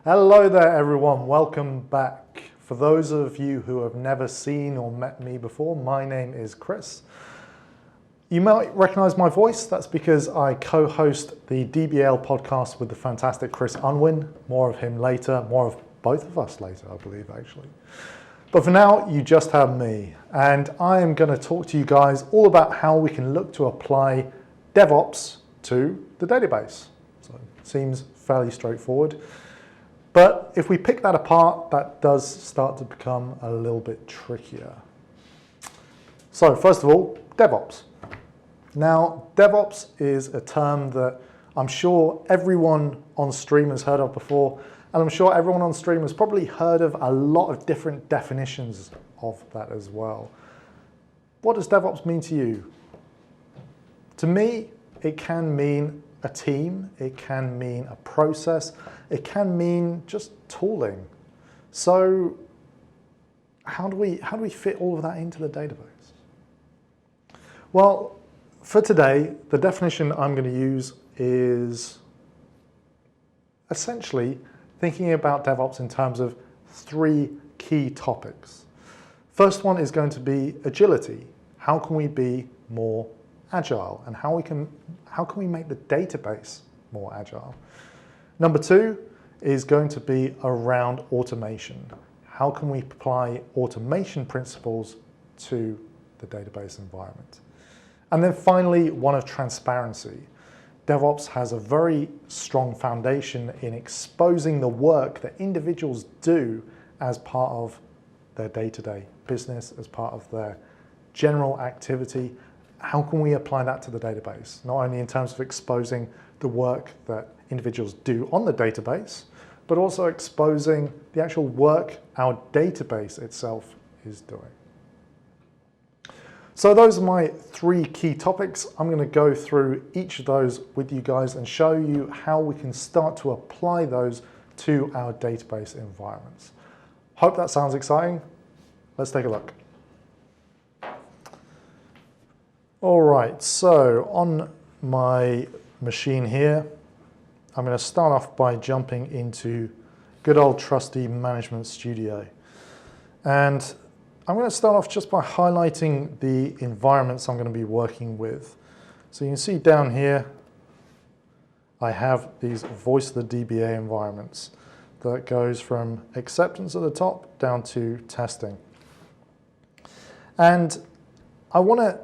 Hello there everyone, welcome back. For those of you who have never seen or met me before, my name is Chris. You might recognize my voice, that's because I co-host the DBL podcast with the fantastic Chris Unwin. More of him later, more of both of us later, I believe actually. But for now, you just have me, and I am going to talk to you guys all about how we can look to apply DevOps to the database. So it seems fairly straightforward. But if we pick that apart, that does start to become a little bit trickier. So first of all, DevOps. Now, DevOps is a term that I'm sure everyone on stream has heard of before, and I'm sure everyone on stream has probably heard of a lot of different definitions of that as well. What does DevOps mean to you? To me, it can mean a team, it can mean a process, it can mean just tooling. So how do we fit all of that into the database? Well, for today, the definition I'm going to use is essentially thinking about DevOps in terms of three key topics. First one is going to be agility. How can we be more agile, and how can we make the database more agile? Number two is going to be around automation. How can we apply automation principles to the database environment? And then finally, one of transparency. DevOps has a very strong foundation in exposing the work that individuals do as part of their day-to-day business, as part of their general activity. How can we apply that to the database? Not only in terms of exposing the work that individuals do on the database, but also exposing the actual work our database itself is doing. So those are my three key topics. I'm going to go through each of those with you guys and show you how we can start to apply those to our database environments. Hope that sounds exciting. Let's take a look. All right, so on my machine here, I'm going to start off by jumping into good old trusty Management Studio. And I'm going to start off just by highlighting the environments I'm going to be working with. So you can see down here, I have these voice of the DBA environments that goes from acceptance at the top down to testing. And I want to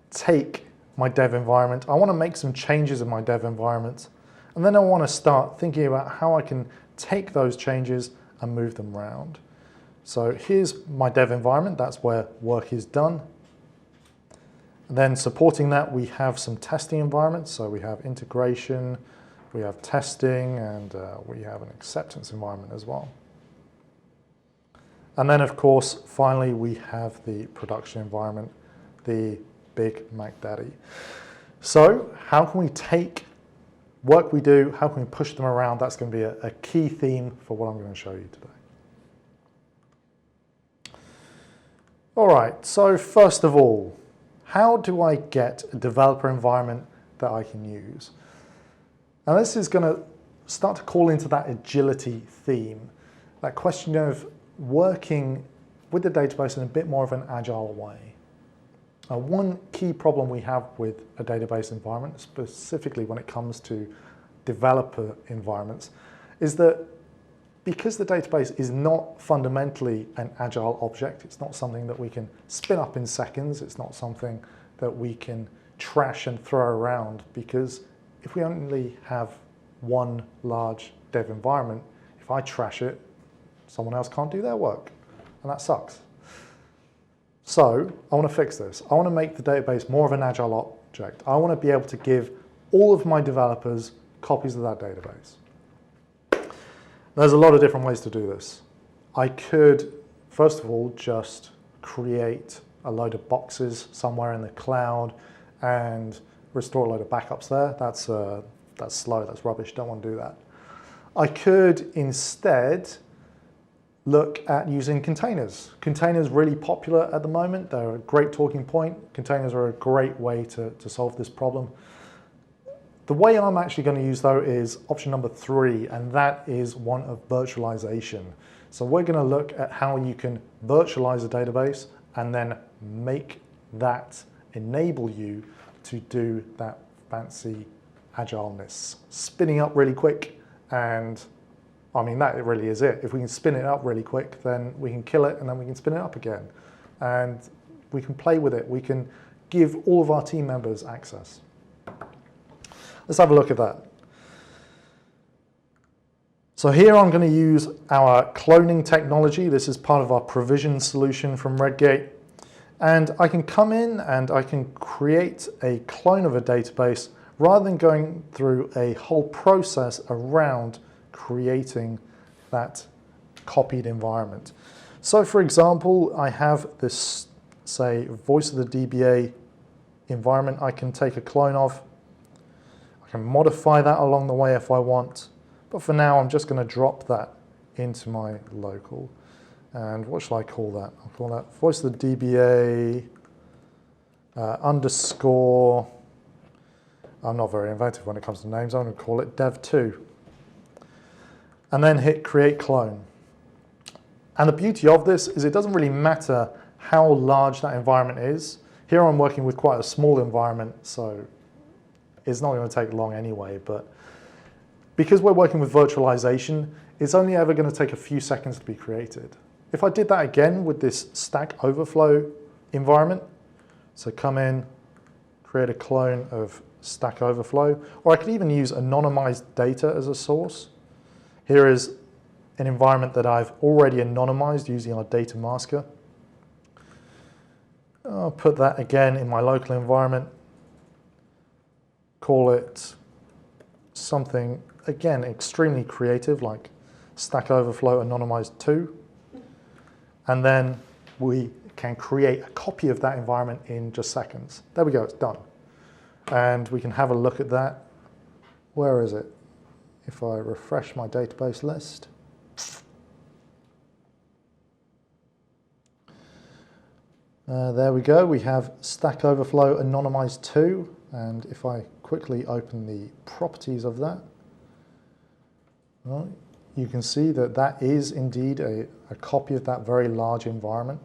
take my dev environment, I want to make some changes in my dev environment, and then I want to start thinking about how I can take those changes and move them around. So here's my dev environment, that's where work is done. And then supporting that, we have some testing environments, so we have integration, we have testing, and we have an acceptance environment as well. And then of course, finally, we have the production environment, the Big Mac Daddy. So how can we take work we do, how can we push them around? That's going to be a key theme for what I'm going to show you today. All right, so first of all, how do I get a developer environment that I can use? Now this is going to start to call into that agility theme, that question of working with the database in a bit more of an agile way. One key problem we have with a database environment, specifically when it comes to developer environments, is that because the database is not fundamentally an agile object, it's not something that we can spin up in seconds, it's not something that we can trash and throw around, because if we only have one large dev environment, if I trash it, someone else can't do their work, and that sucks. So I want to fix this. I want to make the database more of an agile object. I want to be able to give all of my developers copies of that database. There's a lot of different ways to do this. I could, first of all, just create a load of boxes somewhere in the cloud and restore a load of backups there. That's slow, that's rubbish, don't want to do that. I could instead look at using containers. Containers are really popular at the moment. They're a great talking point. Containers are a great way to solve this problem. The way I'm actually going to use though is option number 3, and that is one of virtualization. So we're going to look at how you can virtualize a database and then make that enable you to do that fancy agileness. Spinning up really quick, and I mean that really is it. If we can spin it up really quick, then we can kill it and then we can spin it up again. And we can play with it. We can give all of our team members access. Let's have a look at that. So here I'm going to use our cloning technology. This is part of our provision solution from Redgate. And I can come in and I can create a clone of a database rather than going through a whole process around creating that copied environment. So for example, I have this, say, voice of the DBA environment I can take a clone of. I can modify that along the way if I want. But for now, I'm just going to drop that into my local. And what shall I call that? I'll call that voice of the DBA underscore. I'm not very inventive when it comes to names. I'm going to call it dev2. And then hit create clone. And the beauty of this is it doesn't really matter how large that environment is. Here I'm working with quite a small environment, so it's not going to take long anyway. But because we're working with virtualization, it's only ever going to take a few seconds to be created. If I did that again with this Stack Overflow environment, so come in, create a clone of Stack Overflow, or I could even use anonymized data as a source. Here is an environment that I've already anonymized using our data masker. I'll put that again in my local environment, call it something, again, extremely creative, like Stack Overflow Anonymized 2. And then we can create a copy of that environment in just seconds. There we go, it's done. And we can have a look at that. Where is it? If I refresh my database list. There we go, we have Stack Overflow Anonymized 2. And if I quickly open the properties of that, well, you can see that that is indeed a copy of that very large environment.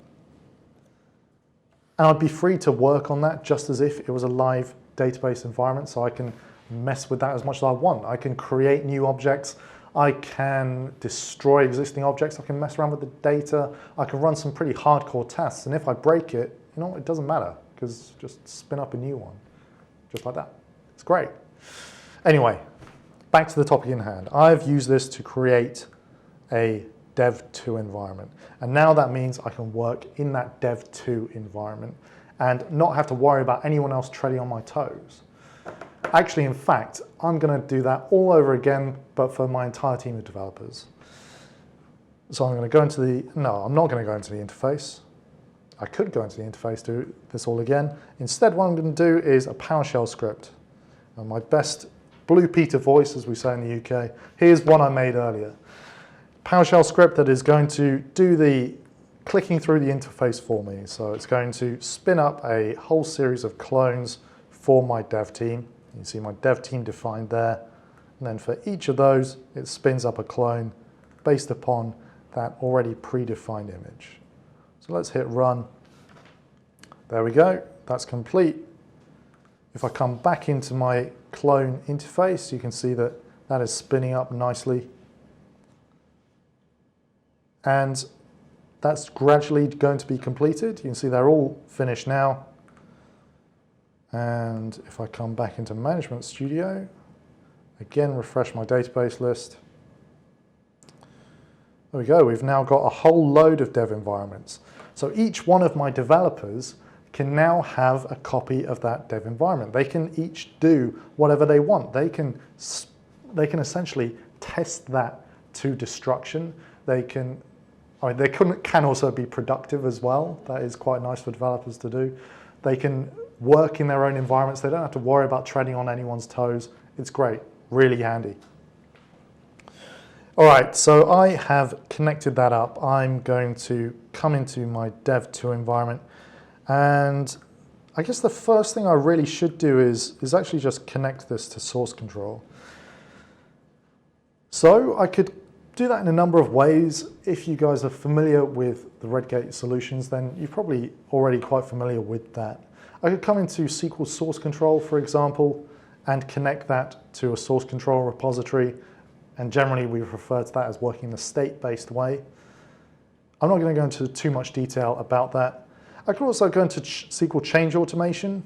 And I'd be free to work on that just as if it was a live database environment, so I can mess with that as much as I want. I can create new objects, I can destroy existing objects, I can mess around with the data, I can run some pretty hardcore tests, and if I break it, you know, it doesn't matter, because just spin up a new one, just like that. It's great. Anyway, back to the topic in hand. I've used this to create a dev2 environment. And now that means I can work in that dev2 environment and not have to worry about anyone else treading on my toes. Actually, in fact, I'm going to do that all over again, but for my entire team of developers. So I'm going to go into the, no, I'm not going to go into the interface. I could go into the interface, do this all again. Instead, what I'm going to do is a PowerShell script. And my best Blue Peter voice, as we say in the UK. Here's one I made earlier. PowerShell script that is going to do the clicking through the interface for me. So it's going to spin up a whole series of clones for my dev team. You can see my dev team defined there. And then for each of those, it spins up a clone based upon that already predefined image. So let's hit run. There we go, that's complete. If I come back into my clone interface, you can see that that is spinning up nicely. And that's gradually going to be completed. You can see they're all finished now. And if I come back into Management Studio, again, refresh my database list. There we go, we've now got a whole load of dev environments. So each one of my developers can now have a copy of that dev environment. They can each do whatever they want. They can essentially test that to destruction. They can, I mean, they can also be productive as well. That is quite nice for developers to do. They can work in their own environments. They don't have to worry about treading on anyone's toes. It's great, really handy. All right, so I have connected that up. I'm going to come into my dev2 environment, and I guess the first thing I really should do is actually just connect this to source control. So I could do that in a number of ways. If you guys are familiar with the Redgate solutions, then you're probably already quite familiar with that. I could come into SQL source control, for example, and connect that to a source control repository. And generally, we refer to that as working in a state-based way. I'm not going to go into too much detail about that. I could also go into SQL change automation.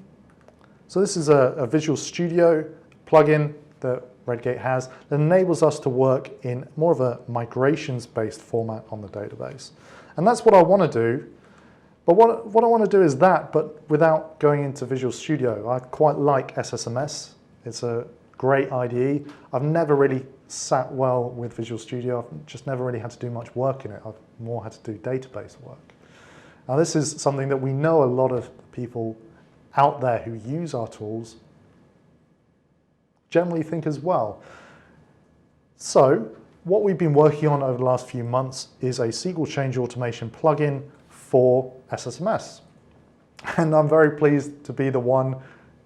So this is a Visual Studio plugin that Redgate has that enables us to work in more of a migrations-based format on the database. And that's what I want to do. But what I want to do is that, but without going into Visual Studio. I quite like SSMS. It's a great IDE. I've never really sat well with Visual Studio. I've just never really had to do much work in it. I've more had to do database work. Now this is something that we know a lot of people out there who use our tools generally think as well. So what we've been working on over the last few months is a SQL change automation plugin for SSMS. And I'm very pleased to be the one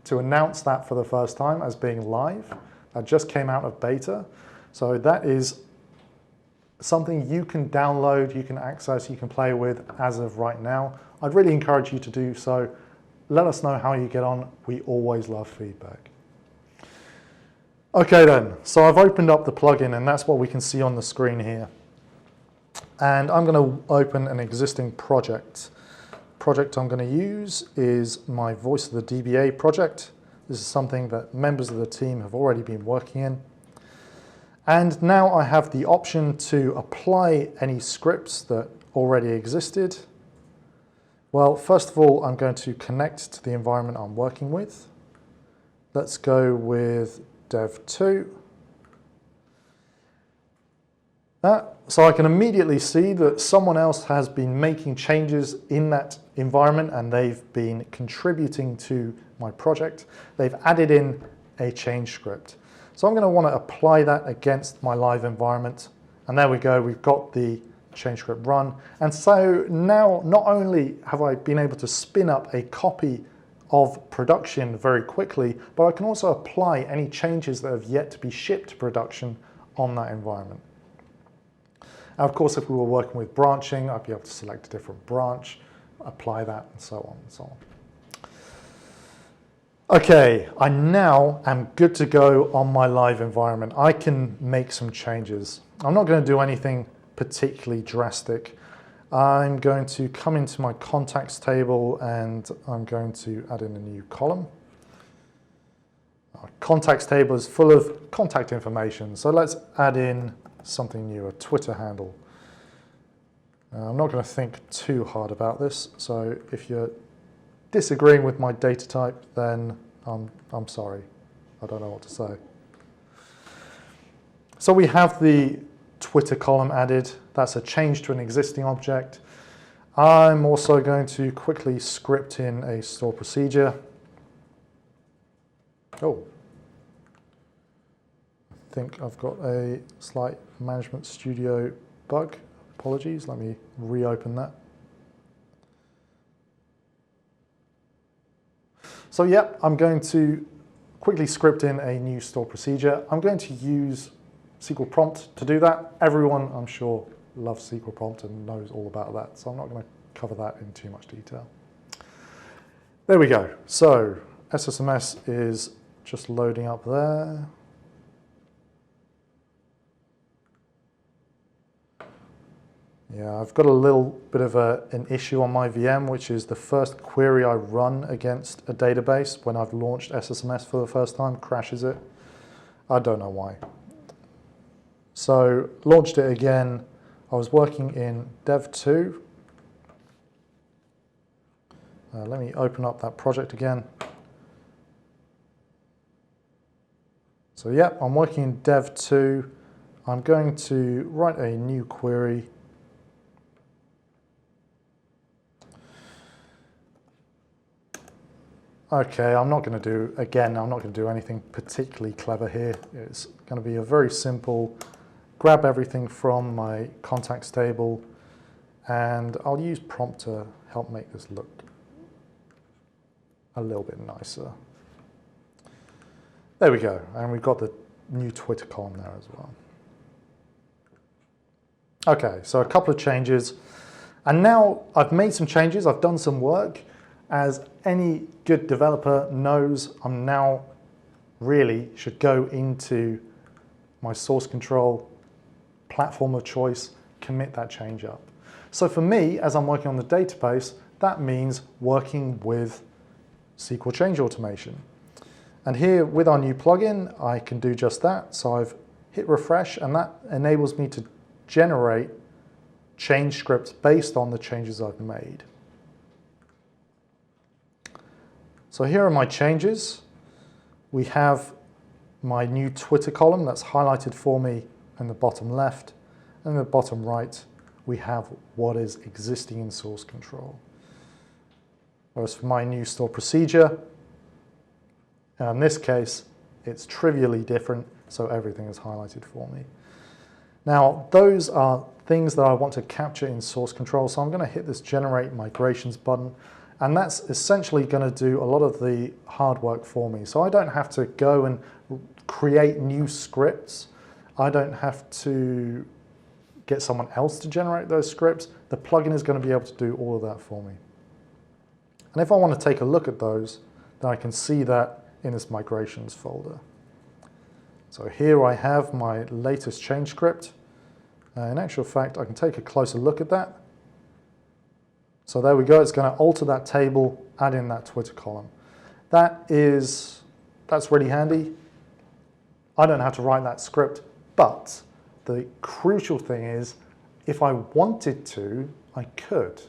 to announce that for the first time as being live. That just came out of beta. So that is something you can download, you can access, you can play with as of right now. I'd really encourage you to do so. Let us know how you get on. We always love feedback. Okay then, so I've opened up the plugin and that's what we can see on the screen here. And I'm going to open an existing project. Project I'm going to use is my Voice of the DBA project. This is something that members of the team have already been working in. And now I have the option to apply any scripts that already existed. Well, first of all, I'm going to connect to the environment I'm working with. Let's go with Dev2. So I can immediately see that someone else has been making changes in that environment and they've been contributing to my project. They've added in a change script. So I'm going to want to apply that against my live environment. And there we go, we've got the change script run. And so now not only have I been able to spin up a copy of production very quickly, but I can also apply any changes that have yet to be shipped to production on that environment. Now, of course, if we were working with branching, I'd be able to select a different branch, apply that, and so on and so on. Okay, I now am good to go on my live environment. I can make some changes. I'm not going to do anything particularly drastic. I'm going to come into my contacts table and I'm going to add in a new column. Our contacts table is full of contact information, so let's add in something new, a Twitter handle. I'm not going to think too hard about this, so if you're disagreeing with my data type, then I'm sorry. I don't know what to say. So we have the Twitter column added. That's a change to an existing object. I'm also going to quickly script in a store procedure. Oh. I think I've got a slight Management Studio bug. Apologies, let me reopen that. So yeah, I'm going to quickly script in a new store procedure. I'm going to use SQL prompt to do that. Everyone, I'm sure, loves SQL prompt and knows all about that, so I'm not going to cover that in too much detail. There we go. So SSMS is just loading up there. Yeah, I've got a little bit of an issue on my VM, which is the first query I run against a database when I've launched SSMS for the first time crashes it. I don't know why. So launched it again. I was working in Dev2. Let me open up that project again. So yeah, I'm working in Dev2. I'm going to write a new query. Okay, I'm not going to do anything particularly clever here. It's going to be a very simple, grab everything from my contacts table, and I'll use prompt to help make this look a little bit nicer. There we go, and we've got the new Twitter column there as well. Okay, so a couple of changes, and now I've made some changes, I've done some work. As any good developer knows, I'm now really should go into my source control platform of choice, commit that change up. So for me, as I'm working on the database, that means working with SQL change automation. And here with our new plugin, I can do just that. So I've hit refresh, and that enables me to generate change scripts based on the changes I've made. So here are my changes. We have my new Twitter column that's highlighted for me in the bottom left, and in the bottom right, we have what is existing in source control. Whereas for my new store procedure, in this case, it's trivially different, so everything is highlighted for me. Now, those are things that I want to capture in source control, so I'm going to hit this Generate Migrations button, and that's essentially going to do a lot of the hard work for me. So I don't have to go and create new scripts. I don't have to get someone else to generate those scripts. The plugin is going to be able to do all of that for me. And if I want to take a look at those, then I can see that in this migrations folder. So here I have my latest change script. In actual fact, I can take a closer look at that. So there we go, it's going to alter that table, add in that Twitter column. That's really handy. I don't have to write that script, but the crucial thing is, if I wanted to, I could.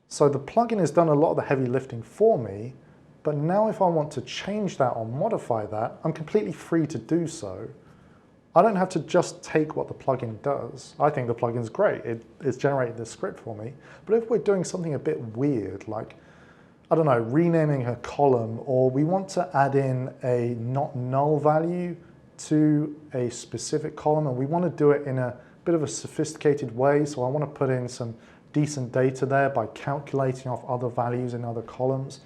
So the plugin has done a lot of the heavy lifting for me, but now if I want to change that or modify that, I'm completely free to do so. I don't have to just take what the plugin does. I think the plugin's great. It's generated this script for me. But if we're doing something a bit weird, like, I don't know, renaming a column, or we want to add in a not null value to a specific column, and we want to do it in a bit of a sophisticated way, so I want to put in some decent data there by calculating off other values in other columns.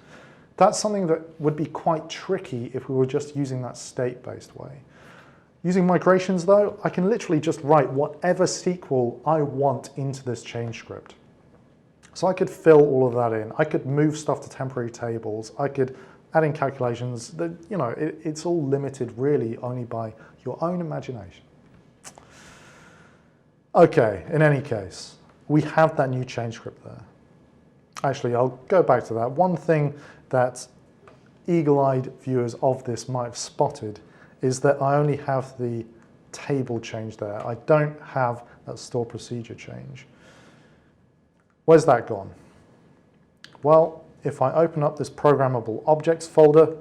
That's something that would be quite tricky if we were just using that state-based way. Using migrations though, I can literally just write whatever SQL I want into this change script. So I could fill all of that in. I could move stuff to temporary tables. I could add in calculations. It's all limited really only by your own imagination. Okay, in any case, we have that new change script there. Actually, I'll go back to that. One thing that eagle-eyed viewers of this might have spotted is that I only have the table change there. I don't have that store procedure change. Where's that gone? Well, if I open up this programmable objects folder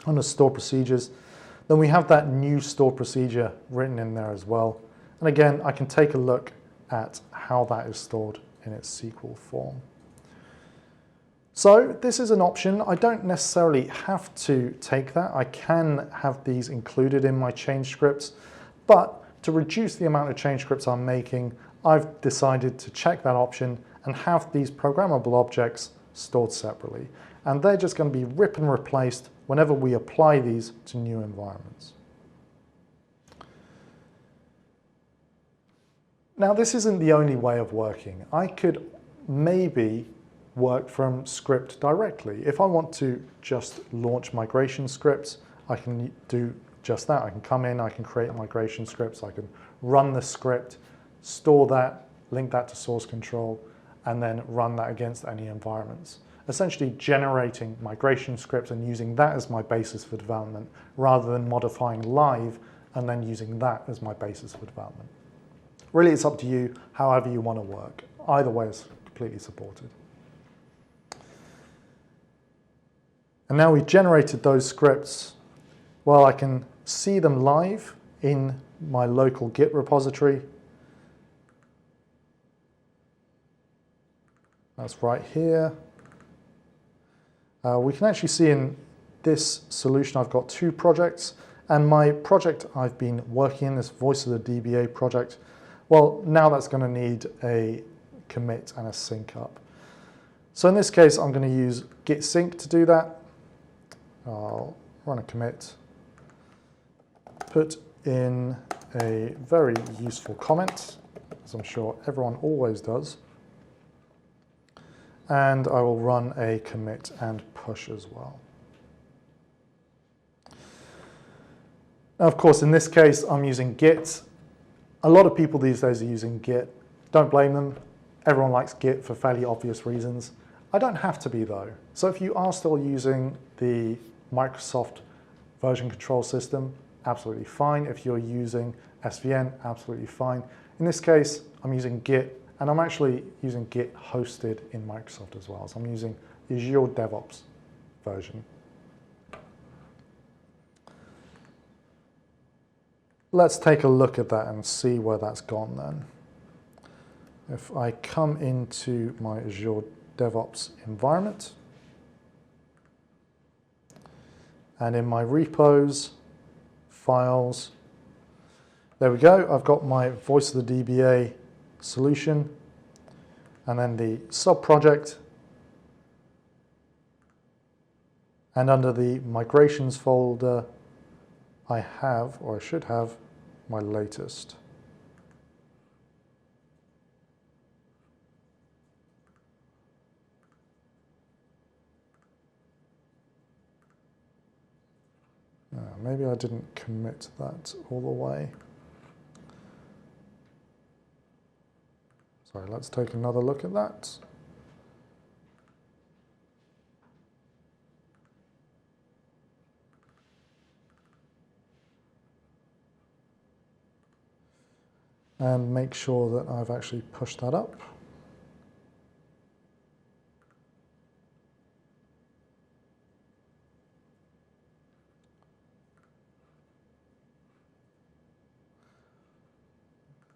under store procedures, then we have that new store procedure written in there as well. And again, I can take a look at how that is stored in its SQL form. So this is an option. I don't necessarily have to take that. I can have these included in my change scripts, but to reduce the amount of change scripts I'm making, I've decided to check that option and have these programmable objects stored separately. And they're just going to be rip and replaced whenever we apply these to new environments. Now, this isn't the only way of working. I could maybe work from script directly. If I want to just launch migration scripts, I can do just that. I can come in, I can create migration scripts, I can run the script, store that, link that to source control, and then run that against any environments. Essentially generating migration scripts and using that as my basis for development, rather than modifying live and then using that as my basis for development. Really, it's up to you, however you want to work. Either way is completely supported. And now we've generated those scripts. Well, I can see them live in my local Git repository. That's right here. We can actually see in this solution I've got two projects, and my project I've been working in, this Voice of the DBA project, well, now that's going to need a commit and a sync up. So in this case, I'm going to use git sync to do that. I'll run a commit, put in a very useful comment, as I'm sure everyone always does. And I will run a commit and push as well. Now, of course, in this case, I'm using Git. A lot of people these days are using Git. Don't blame them. Everyone likes Git for fairly obvious reasons. I don't have to be, though. So if you are still using the Microsoft version control system, absolutely fine. If you're using SVN, absolutely fine. In this case, I'm using Git, and I'm actually using Git hosted in Microsoft as well. So I'm using the Azure DevOps version. Let's take a look at that and see where that's gone then. If I come into my Azure DevOps environment, and in my repos, files, there we go. I've got my voice of the DBA solution, and then the sub-project, and under the migrations folder, I have, or I should have, my latest. Maybe I didn't commit that all the way. Sorry, let's take another look at that. And make sure that I've actually pushed that up.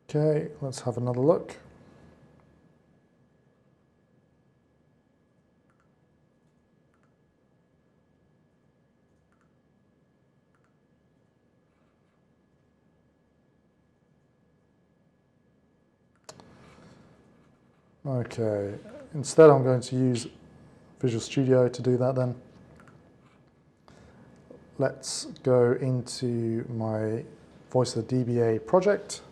Okay, let's have another look. Okay, instead I'm going to use Visual Studio to do that then. Let's go into my Voice of the DBA project.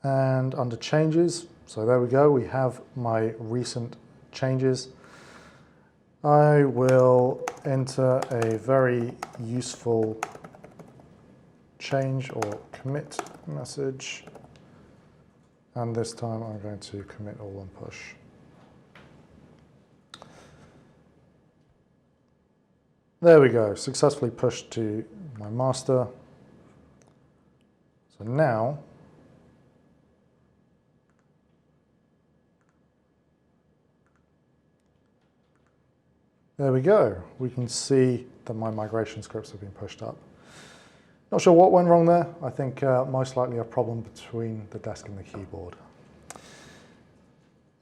And under changes, so there we go, we have my recent changes. I will enter a very useful change or commit message, and this time I'm going to commit all and push. There we go, successfully pushed to my master. So now, there we go. We can see that my migration scripts have been pushed up. Not sure what went wrong there. I think most likely a problem between the desk and the keyboard.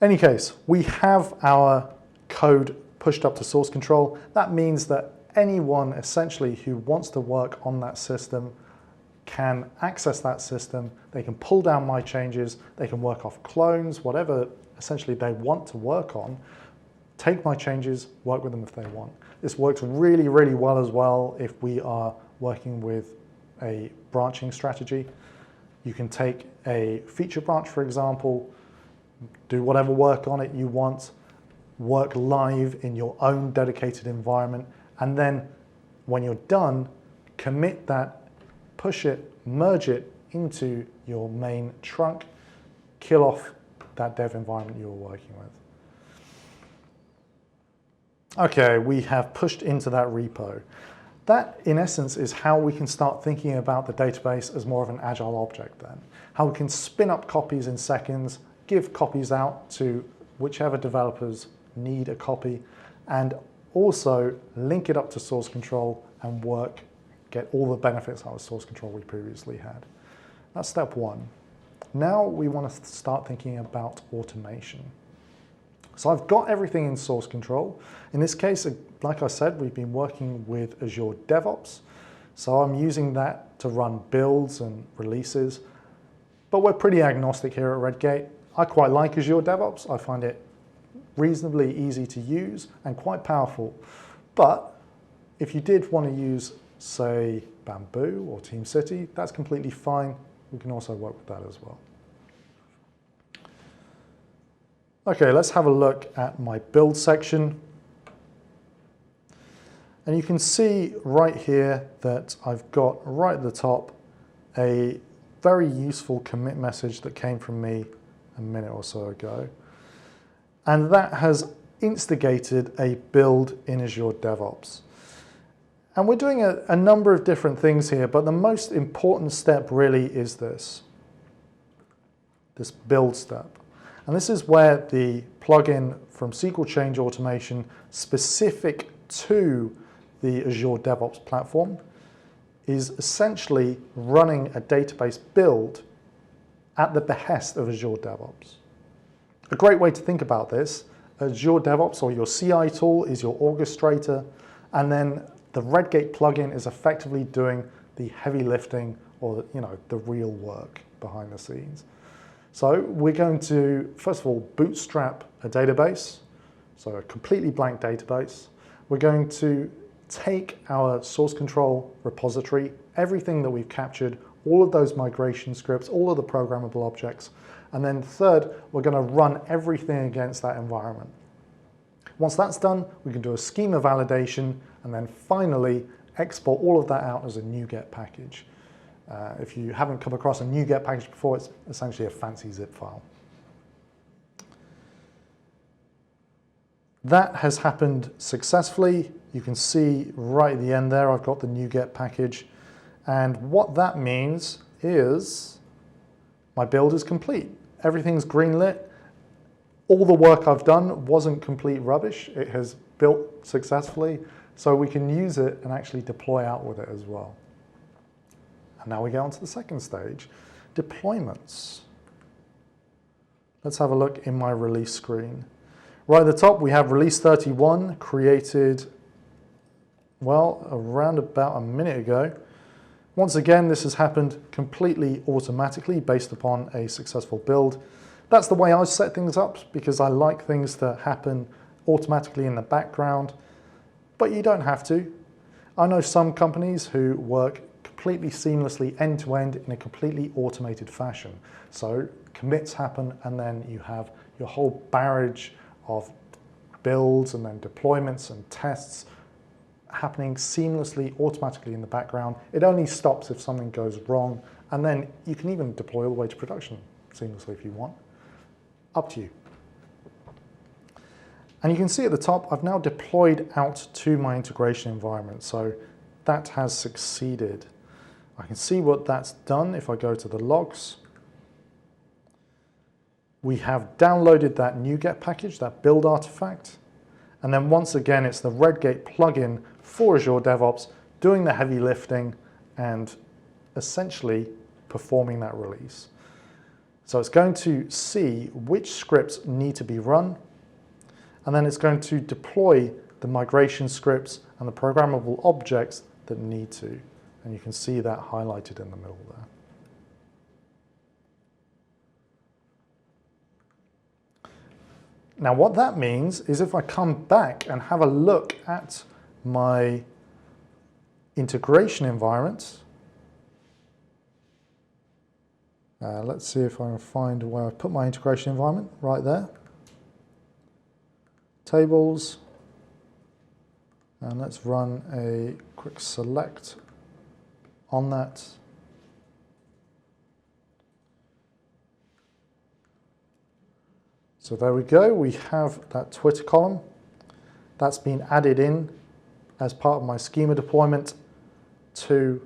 Any case, we have our code pushed up to source control. That means that anyone essentially who wants to work on that system can access that system. They can pull down my changes. They can work off clones, whatever essentially they want to work on. Take my changes, work with them if they want. This works really, really well as well if we are working with a branching strategy. You can take a feature branch, for example, do whatever work on it you want, work live in your own dedicated environment, and then when you're done, commit that, push it, merge it into your main trunk, kill off that dev environment you were working with. Okay, we have pushed into that repo. That, in essence, is how we can start thinking about the database as more of an agile object then. How we can spin up copies in seconds, give copies out to whichever developers need a copy, and also link it up to source control and get all the benefits out of source control we previously had. That's step one. Now we want to start thinking about automation. So I've got everything in source control. In this case, like I said, we've been working with Azure DevOps. So I'm using that to run builds and releases. But we're pretty agnostic here at Redgate. I quite like Azure DevOps. I find it reasonably easy to use and quite powerful. But if you did want to use, say, Bamboo or TeamCity, that's completely fine. We can also work with that as well. Okay, let's have a look at my build section. And you can see right here that I've got right at the top a very useful commit message that came from me a minute or so ago. And that has instigated a build in Azure DevOps. And we're doing a number of different things here, but the most important step really is this build step. And this is where the plugin from SQL Change Automation specific to the Azure DevOps platform is essentially running a database build at the behest of Azure DevOps. A great way to think about this, Azure DevOps or your CI tool is your orchestrator, and then the Redgate plugin is effectively doing the heavy lifting or the real work behind the scenes. So we're going to, first of all, bootstrap a database, so a completely blank database. We're going to take our source control repository, everything that we've captured, all of those migration scripts, all of the programmable objects, and then third, we're going to run everything against that environment. Once that's done, we can do a schema validation, and then finally export all of that out as a NuGet package. If you haven't come across a NuGet package before, it's essentially a fancy zip file. That has happened successfully. You can see right at the end there, I've got the NuGet package. And what that means is my build is complete. Everything's greenlit. All the work I've done wasn't complete rubbish. It has built successfully. So we can use it and actually deploy out with it as well. And now we get on to the second stage, deployments. Let's have a look in my release screen. Right at the top, we have release 31 created, well, around about a minute ago. Once again, this has happened completely automatically based upon a successful build. That's the way I set things up because I like things to happen automatically in the background, but you don't have to. I know some companies who work completely seamlessly end-to-end in a completely automated fashion. So commits happen and then you have your whole barrage of builds and then deployments and tests happening seamlessly, automatically in the background. It only stops if something goes wrong, and then you can even deploy all the way to production seamlessly if you want. Up to you. And you can see at the top, I've now deployed out to my integration environment. So that has succeeded. I can see what that's done if I go to the logs. We have downloaded that NuGet package, that build artifact. And then once again, it's the Redgate plugin for Azure DevOps doing the heavy lifting and essentially performing that release. So it's going to see which scripts need to be run, and then it's going to deploy the migration scripts and the programmable objects that need to. And you can see that highlighted in the middle there. Now what that means is if I come back and have a look at my integration environment, let's see if I can find where I've put my integration environment, right there. Tables, and let's run a quick select on that. So there we go, we have that Twitter column. That's been added in as part of my schema deployment to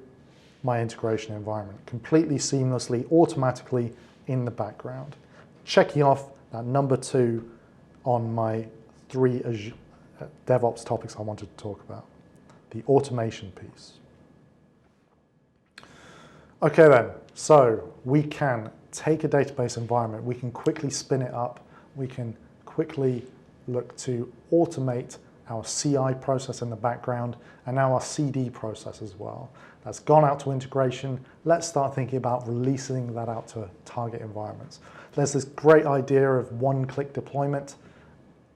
my integration environment, completely seamlessly, automatically in the background. Checking off that number 2 on my 3 Azure DevOps topics I wanted to talk about, the automation piece. Okay then, so we can take a database environment, we can quickly spin it up, we can quickly look to automate our CI process in the background and now our CD process as well. That's gone out to integration. Let's start thinking about releasing that out to target environments. There's this great idea of one-click deployment.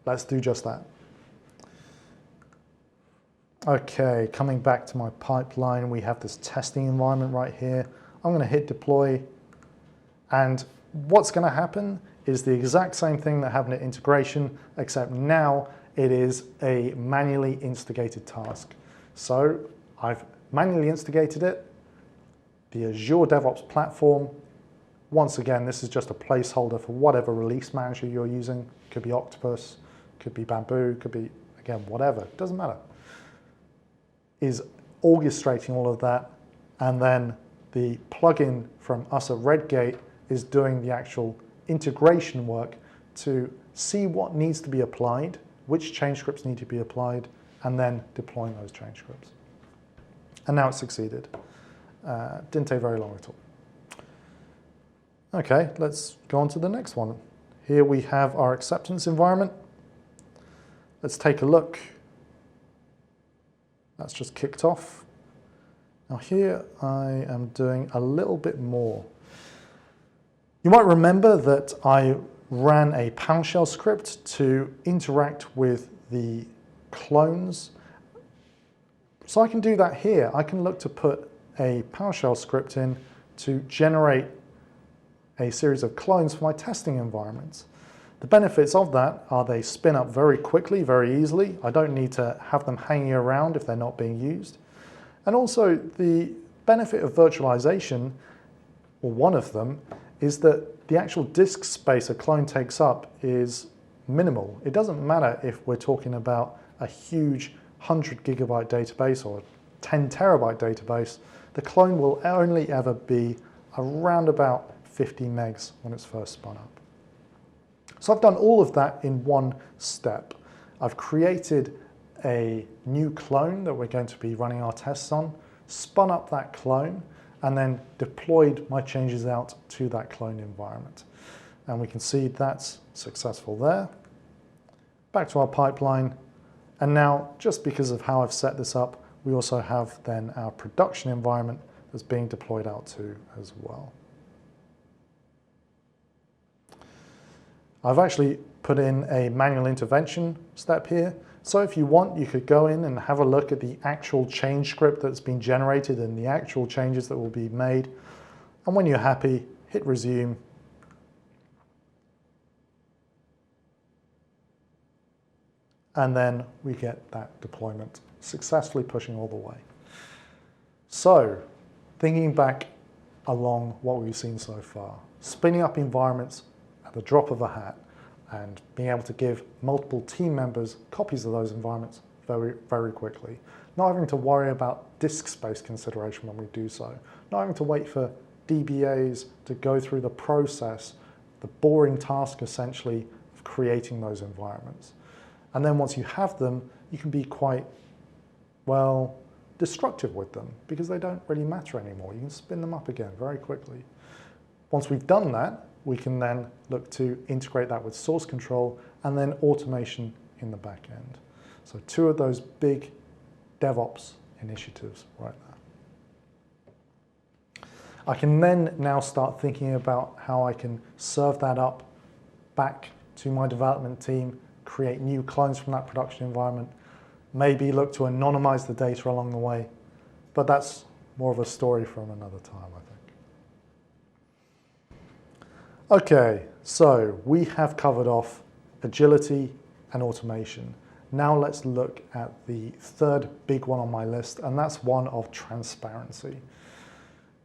Let's do just that. Okay, coming back to my pipeline, we have this testing environment right here. I'm going to hit deploy, and what's going to happen is the exact same thing that happened at integration, except now it is a manually instigated task. So I've manually instigated it. The Azure DevOps platform, once again, this is just a placeholder for whatever release manager you're using. Could be Octopus, could be Bamboo, could be, again, whatever, it doesn't matter. Is orchestrating all of that, and then the plugin from us at Redgate is doing the actual integration work to see what needs to be applied, which change scripts need to be applied, and then deploying those change scripts. And now it succeeded. Didn't take very long at all. Okay, let's go on to the next one. Here we have our acceptance environment. Let's take a look. That's just kicked off. Now here I am doing a little bit more. You might remember that I ran a PowerShell script to interact with the clones. So I can do that here. I can look to put a PowerShell script in to generate a series of clones for my testing environments. The benefits of that are they spin up very quickly, very easily. I don't need to have them hanging around if they're not being used. And also the benefit of virtualization, or one of them, is that the actual disk space a clone takes up is minimal. It doesn't matter if we're talking about a huge 100 gigabyte database or 10 terabyte database. The clone will only ever be around about 50 megs when it's first spun up. So I've done all of that in one step. I've created a new clone that we're going to be running our tests on, spun up that clone, and then deployed my changes out to that clone environment. And we can see that's successful there. Back to our pipeline. And now, just because of how I've set this up, we also have then our production environment that's being deployed out to as well. I've actually put in a manual intervention step here. So if you want, you could go in and have a look at the actual change script that's been generated and the actual changes that will be made. And when you're happy, hit resume. And then we get that deployment successfully pushing all the way. So thinking back along what we've seen so far, spinning up environments at the drop of a hat and being able to give multiple team members copies of those environments very, very quickly. Not having to worry about disk space consideration when we do so. Not having to wait for DBAs to go through the process, the boring task essentially of creating those environments. And then once you have them, you can be quite, well, destructive with them because they don't really matter anymore. You can spin them up again very quickly. Once we've done that, we can then look to integrate that with source control and then automation in the back end. So two of those big DevOps initiatives right there. I can then now start thinking about how I can serve that up back to my development team, create new clones from that production environment, maybe look to anonymize the data along the way, but that's more of a story from another time, I think. Okay, so we have covered off agility and automation. Now let's look at the third big one on my list, and that's one of transparency.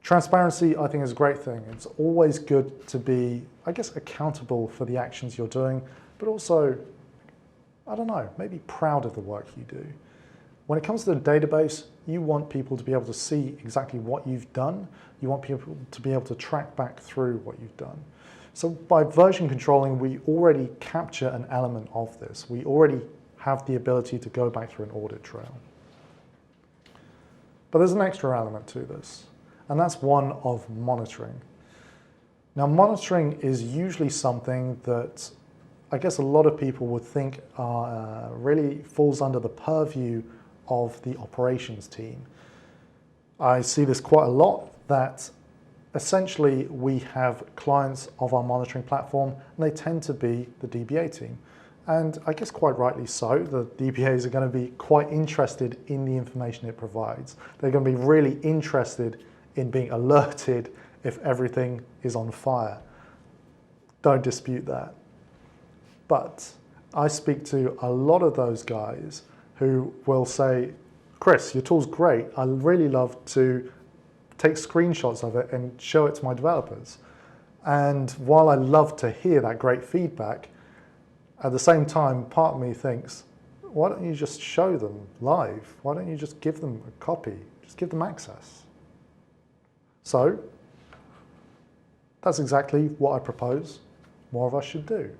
Transparency, I think, is a great thing. It's always good to be, I guess, accountable for the actions you're doing, but also, I don't know, maybe proud of the work you do. When it comes to the database, you want people to be able to see exactly what you've done. You want people to be able to track back through what you've done. So by version controlling, we already capture an element of this. We already have the ability to go back through an audit trail. But there's an extra element to this, and that's one of monitoring. Now, monitoring is usually something that I guess a lot of people would think really falls under the purview of the operations team. I see this quite a lot, that essentially we have clients of our monitoring platform and they tend to be the DBA team. And I guess quite rightly so. The DBAs are going to be quite interested in the information it provides. They're going to be really interested in being alerted if everything is on fire. Don't dispute that. But I speak to a lot of those guys who will say, Chris, your tool's great. I really love to take screenshots of it and show it to my developers. And while I love to hear that great feedback, at the same time, part of me thinks, why don't you just show them live? Why don't you just give them a copy? Just give them access. So that's exactly what I propose more of us should do.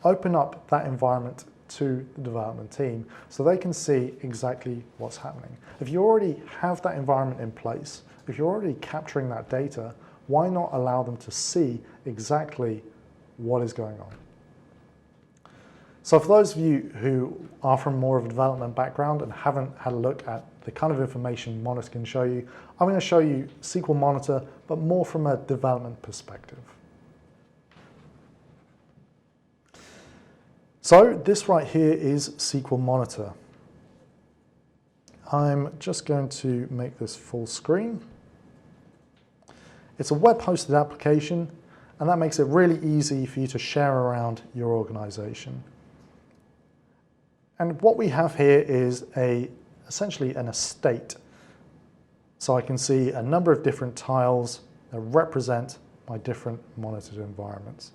Open up that environment to the development team so they can see exactly what's happening. If you already have that environment in place, if you're already capturing that data, why not allow them to see exactly what is going on? So for those of you who are from more of a development background and haven't had a look at the kind of information Monitor can show you, I'm going to show you SQL Monitor, but more from a development perspective. So this right here is SQL Monitor. I'm just going to make this full screen. It's a web-hosted application, and that makes it really easy for you to share around your organization. And what we have here is essentially an estate. So I can see a number of different tiles that represent my different monitored environments.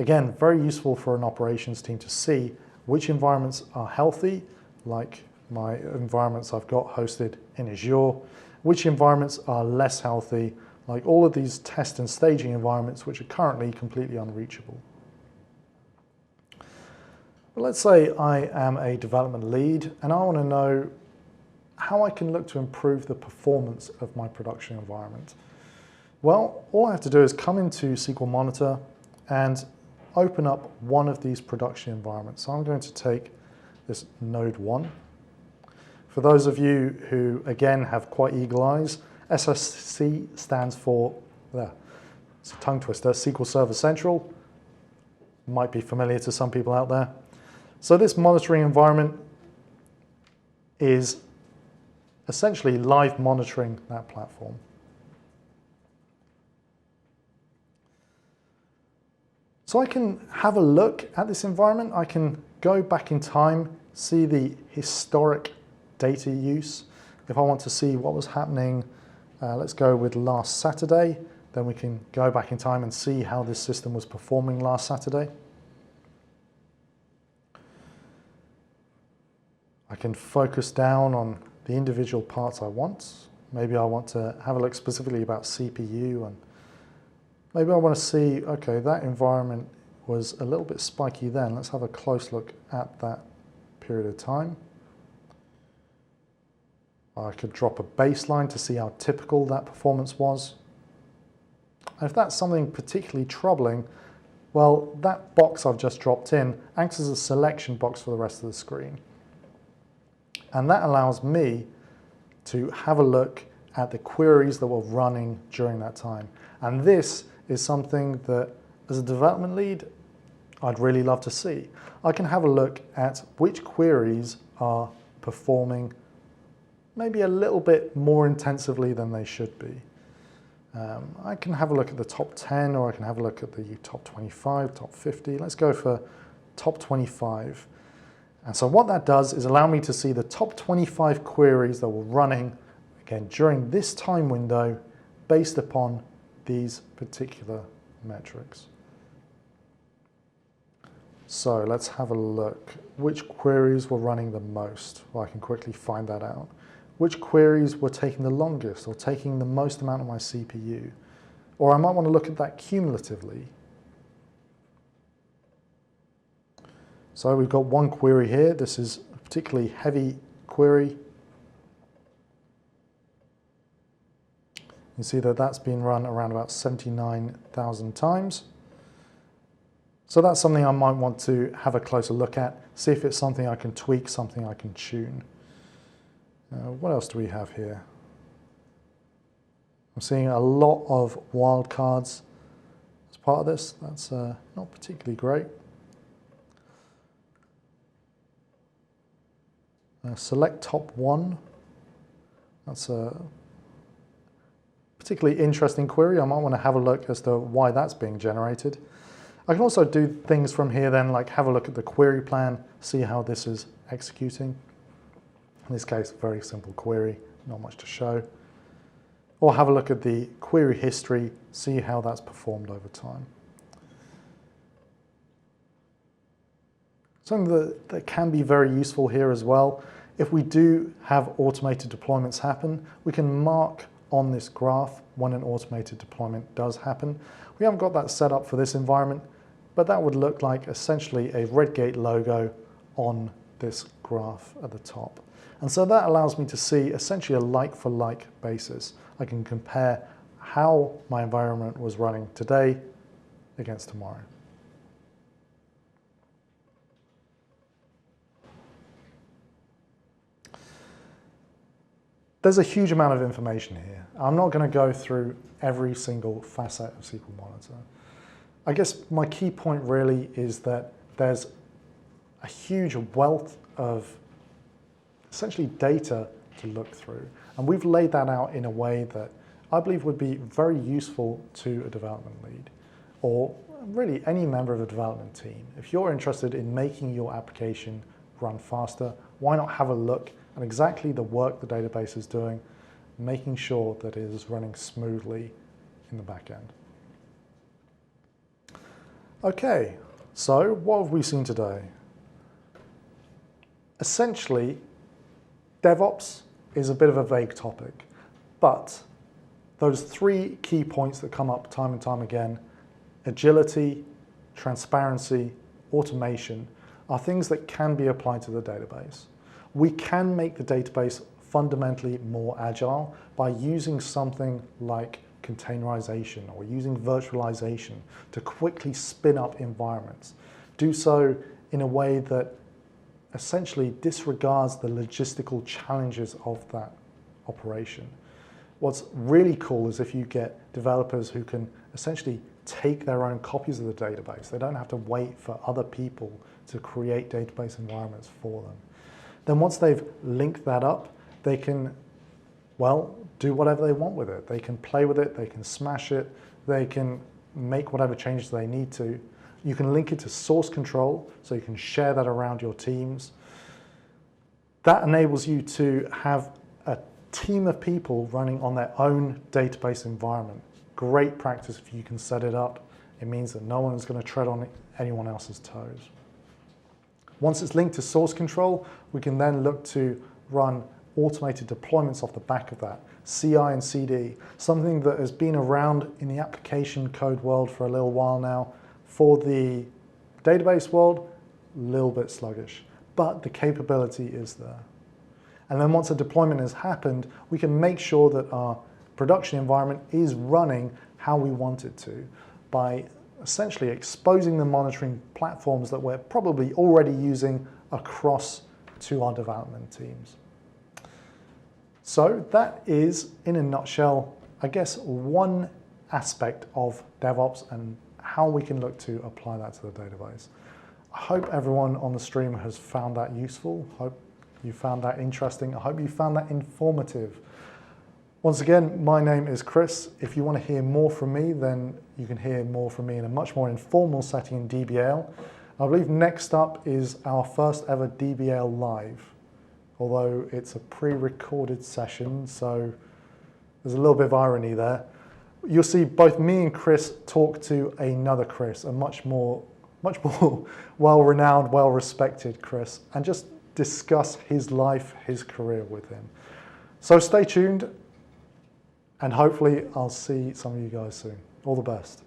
Again, very useful for an operations team to see which environments are healthy, like my environments I've got hosted in Azure, which environments are less healthy, like all of these test and staging environments which are currently completely unreachable. But let's say I am a development lead and I want to know how I can look to improve the performance of my production environment. Well, all I have to do is come into SQL Monitor and open up one of these production environments. So I'm going to take this node 1. For those of you who, again, have quite eagle eyes, SSC stands for, it's a tongue twister, SQL Server Central. Might be familiar to some people out there. So this monitoring environment is essentially live monitoring that platform. So I can have a look at this environment. I can go back in time, see the historic data use. If I want to see what was happening, let's go with last Saturday, then we can go back in time and see how this system was performing last Saturday. I can focus down on the individual parts I want. Maybe I want to have a look specifically about CPU, and maybe I want to see, okay, that environment was a little bit spiky then. Let's have a close look at that period of time. I could drop a baseline to see how typical that performance was. And if that's something particularly troubling, well, that box I've just dropped in acts as a selection box for the rest of the screen. And that allows me to have a look at the queries that were running during that time. And this is something that, as a development lead, I'd really love to see. I can have a look at which queries are performing maybe a little bit more intensively than they should be. I can have a look at the top 10, or I can have a look at the top 25, top 50. Let's go for top 25. And so what that does is allow me to see the top 25 queries that were running, again, during this time window based upon these particular metrics. So let's have a look. Which queries were running the most? Well, I can quickly find that out. Which queries were taking the longest or taking the most amount of my CPU? Or I might want to look at that cumulatively. So we've got one query here. This is a particularly heavy query. You see that that's been run around about 79,000 times. So that's something I might want to have a closer look at, see if it's something I can tweak, something I can tune. What else do we have here? I'm seeing a lot of wildcards as part of this. That's not particularly great. Select top one. That's a particularly interesting query. I might want to have a look as to why that's being generated. I can also do things from here then, like have a look at the query plan, see how this is executing. In this case, very simple query, not much to show. Or have a look at the query history, see how that's performed over time. Something that can be very useful here as well, if we do have automated deployments happen, we can mark on this graph when an automated deployment does happen. We haven't got that set up for this environment, but that would look like essentially a Redgate logo on this graph at the top. And so that allows me to see essentially a like-for-like basis. I can compare how my environment was running today against tomorrow. There's a huge amount of information here. I'm not going to go through every single facet of SQL Monitor. I guess my key point really is that there's a huge wealth of essentially data to look through. And we've laid that out in a way that I believe would be very useful to a development lead or really any member of a development team. If you're interested in making your application run faster, why not have a look at exactly the work the database is doing, making sure that it is running smoothly in the back end. Okay, so what have we seen today? Essentially, DevOps is a bit of a vague topic, but those three key points that come up time and time again, agility, transparency, automation, are things that can be applied to the database. We can make the database fundamentally more agile by using something like containerization or using virtualization to quickly spin up environments. Do so in a way that essentially disregards the logistical challenges of that operation. What's really cool is if you get developers who can essentially take their own copies of the database. They don't have to wait for other people to create database environments for them. Then once they've linked that up, they can, well, do whatever they want with it. They can play with it, they can smash it, they can make whatever changes they need to. You can link it to source control, so you can share that around your teams. That enables you to have a team of people running on their own database environment. Great practice if you can set it up. It means that no one is going to tread on anyone else's toes. Once it's linked to source control, we can then look to run automated deployments off the back of that. CI and CD, something that has been around in the application code world for a little while now. For the database world, a little bit sluggish, but the capability is there. And then once a deployment has happened, we can make sure that our production environment is running how we want it to by essentially exposing the monitoring platforms that we're probably already using across to our development teams. So that is, in a nutshell, I guess one aspect of DevOps and how we can look to apply that to the database. I hope everyone on the stream has found that useful. Hope you found that interesting. I hope you found that informative. Once again, my name is Chris. If you want to hear more from me, then you can hear more from me in a much more informal setting in DBL. I believe next up is our first ever DBL Live, although it's a pre-recorded session, so there's a little bit of irony there. You'll see both me and Chris talk to another Chris, a much more well-renowned, well-respected Chris, and just discuss his life, his career with him. So stay tuned, and hopefully I'll see some of you guys soon. All the best.